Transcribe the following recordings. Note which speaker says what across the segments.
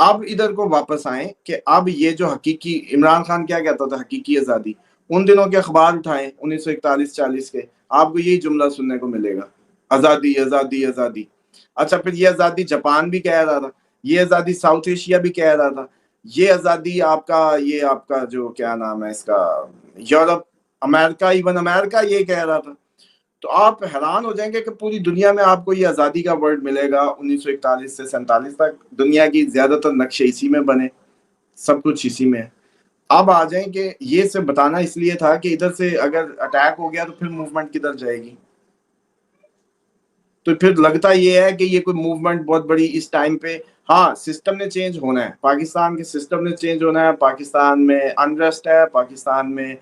Speaker 1: اب ادھر کو واپس آئیں کہ اب یہ جو حقیقی عمران خان کیا کہتا تھا حقیقی آزادی، ان دنوں کے اخبار اٹھائیں 1941-40 کے، آپ کو یہی جملہ سننے کو ملے گا، آزادی آزادی آزادی۔ اچھا پھر یہ آزادی جاپان بھی کہہ رہا تھا، یہ آزادی ساؤتھ ایشیا بھی کہہ رہا تھا، یہ آزادی آپ کا جو کیا نام ہے اس کا، یورپ، امریکہ، ایون امریکہ یہ کہہ رہا تھا۔ تو آپ حیران ہو جائیں گے کہ پوری دنیا میں آپ کو یہ آزادی کا ورڈ ملے گا 1941 سے 47 تک، دنیا کی زیادہ تر نقشے اسی میں بنے، سب کچھ اسی میں ہے۔ اب آ جائیں کہ یہ سے بتانا اس لیے تھا کہ ادھر سے اگر اٹیک ہو گیا تو پھر موومنٹ کدھر جائے گی، تو پھر لگتا یہ ہے کہ یہ کوئی موومنٹ بہت بڑی اس ٹائم پہ، ہاں سسٹم نے چینج ہونا ہے، پاکستان کے سسٹم نے چینج ہونا ہے، پاکستان میں انریسٹ ہے، پاکستان میں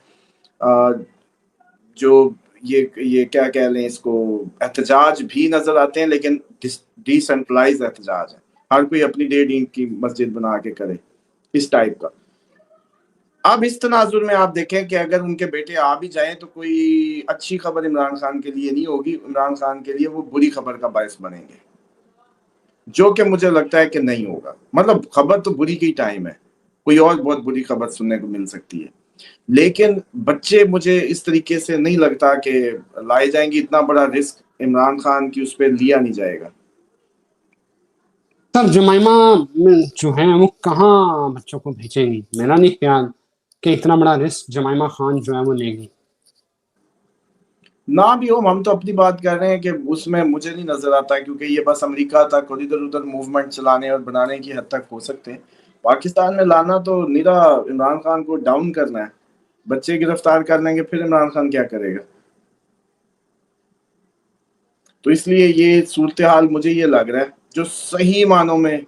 Speaker 1: جو یہ کیا کہہ لیں اس کو، احتجاج بھی نظر آتے ہیں لیکن ڈی سینٹرلائز احتجاج ہے، ہر کوئی اپنی ڈیڑھ اینٹ کی مسجد بنا کے کرے اس ٹائپ کا۔ اب اس تناظر میں آپ دیکھیں کہ اگر ان کے بیٹے آ بھی جائیں تو کوئی اچھی خبر عمران خان کے لیے نہیں ہوگی، عمران خان کے لیے وہ بری خبر کا باعث بنیں گے، جو کہ مجھے لگتا ہے کہ نہیں ہوگا۔ مطلب خبر تو بری کی ٹائم ہے، کوئی اور بہت بری خبر سننے کو مل سکتی ہے، لیکن بچے مجھے اس طریقے سے نہیں لگتا کہ لائے جائیں گے، اتنا بڑا رسک عمران خان کی اس پہ لیا نہیں جائے گا۔
Speaker 2: سر جمائمہ جو ہے وہ کہاں بچوں کو بھیجیں گی؟ میرا نہیں خیال کہ اتنا بڑا رسک جمائمہ خان جو ہے وہ لے گی۔
Speaker 1: نہ بھی ہو، ہم تو اپنی بات کر رہے ہیں کہ اس میں مجھے نہیں نظر آتا، کیونکہ یہ بس امریکہ تک اور ادھر ادھر موومنٹ چلانے اور بنانے کی حد تک ہو سکتے ہیں، پاکستان میں لانا تو نیرا عمران خان کو ڈاؤن کرنا ہے، بچے گرفتار کر لیں گے پھر عمران خان کیا کرے گا؟ تو اس لیے یہ صورتحال مجھے یہ لگ رہا ہے جو صحیح معنوں میں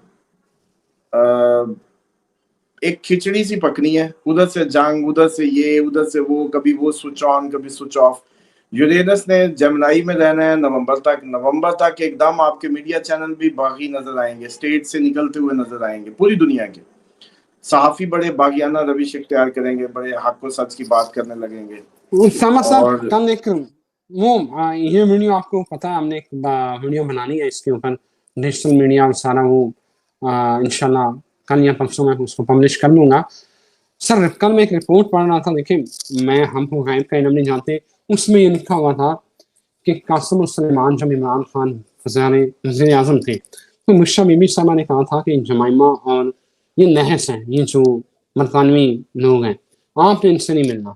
Speaker 1: ایک کھچڑی سی پکنی ہے، ادھر سے جنگ، ادھر سے یہ، ادھر سے وہ، کبھی وہ سوئچ آن کبھی سوئچ آف۔ یورینس نے جمنائی میں رہنا ہے نومبر تک ایک دم آپ کے میڈیا چینل بھی باغی نظر آئیں گے، اسٹیٹ سے نکلتے ہوئے نظر آئیں گے، پوری دنیا کے صحافی بڑے باغیانہ روش اختیار کریں گے، بڑے حق و سچ کی بات کرنے لگیں گے۔
Speaker 2: اسامہ صاحب
Speaker 1: اور
Speaker 2: کل ایک وہ یہ ویڈیو آپ کو پتا ہے، ہم نے ایک ویڈیو بنانی ہے اس کے اوپر، ڈیجیٹل میڈیا اور سارا وہ انشاءاللہ کل یا پرسوں میں اس کو پبلش کر لوں گا۔ سر کل میں ایک رپورٹ پڑھ رہا تھا، دیکھیں میں ہم کو غائب کا علم نہیں جانتے، اس میں یہ لکھا ہوا تھا کہ قاسم السلیمان جب عمران خان وزیر اعظم تھے تو مشا بی بی صاحبہ نے کہا تھا کہ جمائمہ اور یہ نحس ہیں، یہ جو برطانوی لوگ ہیں، آپ نے ان سے نہیں ملنا۔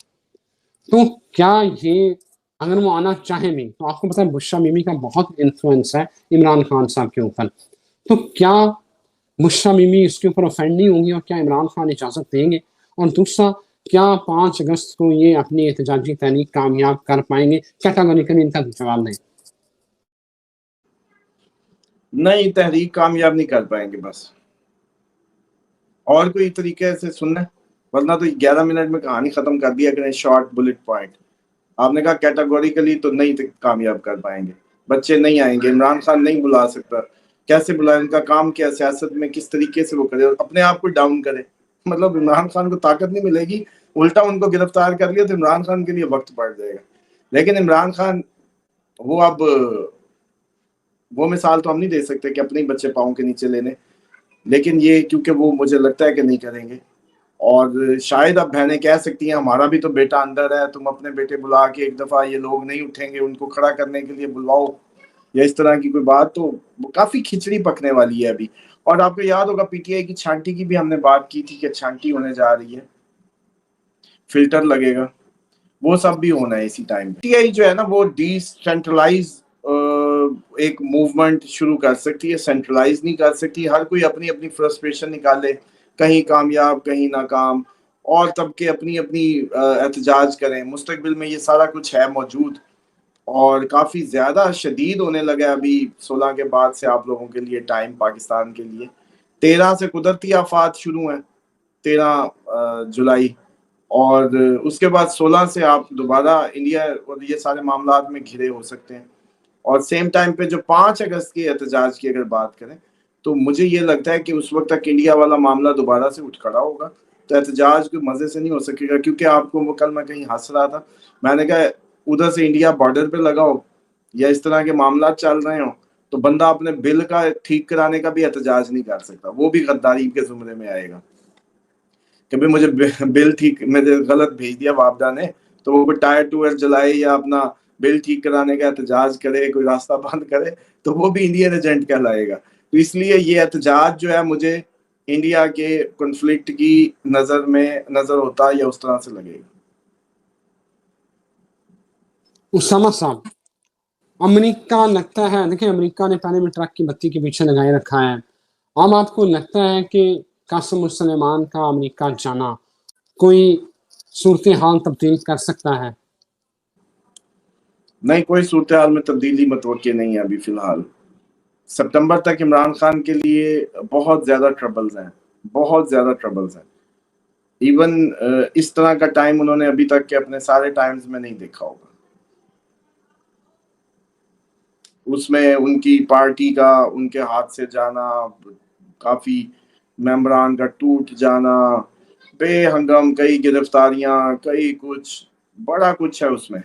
Speaker 2: تو کیا یہ اگر وہ آنا چاہیں بھی تو آپ کو پتا ہے بشرا بیوی کا بہت انفلوئنس ہے عمران خان صاحب کے اوپر، تو کیا بشرا بیوی اس کے اوپر افینڈ نہیں ہوں گی اور کیا عمران خان اجازت دیں گے؟ اور دوسرا، کیا 5 اگست کو یہ اپنی احتجاجی تحریک کامیاب کر پائیں گے؟ کیٹاگوریکلی ان کا جواب دیں۔
Speaker 1: نہیں، تحریک کامیاب نہیں کر پائیں گے، بس اور کوئی طریقے سے سننا ہے، ورنہ تو 11 منٹ میں کہانی ختم کر دیا کریں، شارٹ بلٹ پوائنٹ۔ آپ نے کہا کیٹاگوریکلی تو نہیں کامیاب کر پائیں گے، بچے نہیں آئیں گے، عمران خان نہیں بلا سکتا، کیسے بلائے؟ ان کا کام کیا سیاست میں کس طریقے سے وہ کرے اور اپنے آپ کو ڈاؤن کرے؟ مطلب عمران خان کو طاقت نہیں ملے گی، الٹا ان کو گرفتار کر لیا تو عمران خان کے لیے وقت پڑ جائے گا۔ لیکن عمران خان وہ اب وہ مثال تو ہم نہیں دے سکتے کہ اپنے بچے پاؤں کے نیچے لینے، لیکن یہ کیونکہ وہ مجھے لگتا ہے کہ نہیں کریں گے، اور شاید اب بہنیں کہہ سکتی ہیں ہمارا بھی تو بیٹا اندر ہے، تم اپنے بیٹے بلا کے ایک دفعہ یہ لوگ نہیں اٹھیں گے، ان کو کھڑا کرنے کے لیے بلواؤ، یا اس طرح کی کوئی بات، تو کافی کھچڑی پکنے والی ہے ابھی۔ اور آپ کو یاد ہوگا پی ٹی آئی کی چھانٹی کی بھی ہم نے بات کی تھی کہ چھانٹی ہونے جا رہی ہے، فلٹر لگے گا، وہ سب بھی ہونا ہے اسی ٹائم پہ۔ پی ٹی آئی جو ہے نا وہ ڈی سینٹرلائز ایک موومنٹ شروع کر سکتی ہے، سینٹرلائز نہیں کر سکتی، ہر کوئی اپنی اپنی فرسٹریشن نکالے، کہیں کامیاب کہیں ناکام، اور طبقے اپنی اپنی احتجاج کریں، مستقبل میں یہ سارا کچھ ہے موجود، اور کافی زیادہ شدید ہونے لگا ابھی 16 کے بعد سے آپ لوگوں کے لیے ٹائم، پاکستان کے لیے 13 سے قدرتی آفات شروع ہیں، 13 جولائی، اور اس کے بعد 16 سے آپ دوبارہ انڈیا اور یہ سارے معاملات میں گھرے ہو سکتے ہیں۔ اور سیم ٹائم پہ جو 5 اگست کی احتجاج کی اگر بات کریں تو مجھے یہ لگتا ہے کہ اس وقت تک انڈیا والا معاملہ دوبارہ سے اٹھ کھڑا ہوگا، تو احتجاج کوئی مزے سے نہیں ہو سکے گا، کیونکہ آپ کو وہ کل میں کہیں ہنس رہا تھا، میں نے کہا ادھر سے انڈیا بارڈر پہ لگا ہو یا اس طرح کے معاملات چل رہے ہوں تو بندہ اپنے بل کا ٹھیک کرانے کا بھی احتجاج نہیں کر سکتا، وہ بھی غداری کے زمرے میں آئے گا کہ بھائی مجھے بل ٹھیک مجھے غلط بھیج دیا والدہ نے، تو وہ کوئی ٹائر ٹوئر جلائے یا اپنا بل ٹھیک کرانے کا احتجاج کرے، کوئی راستہ بند کرے، تو وہ بھی انڈین ایجنٹ کہلائے گا۔ تو اس لیے یہ احتجاج جو ہے مجھے انڈیا کے کنفلکٹ کی نظر ہوتا ہے یا اس طرح سے لگے گا۔
Speaker 2: اسامہ صاحب، امریکہ لگتا ہے، دیکھیں امریکہ نے پہلے میں ٹرک کی بتی کے پیچھے لگائے رکھا ہے، اب آپ کو لگتا ہے کہ قاسم السلیمان کا امریکہ جانا کوئی صورتحال تبدیل کر سکتا ہے؟
Speaker 1: نہیں، کوئی صورتحال میں تبدیلی متوقع نہیں ہے ابھی فی الحال۔ سپتمبر تک عمران خان کے لیے بہت زیادہ ٹربلز ہیں، بہت زیادہ ٹربلز ہیں۔ ایون اس طرح کا ٹائم انہوں نے ابھی تک کے اپنے سارے ٹائمز میں نہیں دیکھا ہوگا۔ اس میں ان کی پارٹی کا ان کے ہاتھ سے جانا، کافی ممبران کا ٹوٹ جانا، بے ہنگم کئی گرفتاریاں، کئی کچھ بڑا کچھ ہے اس میں۔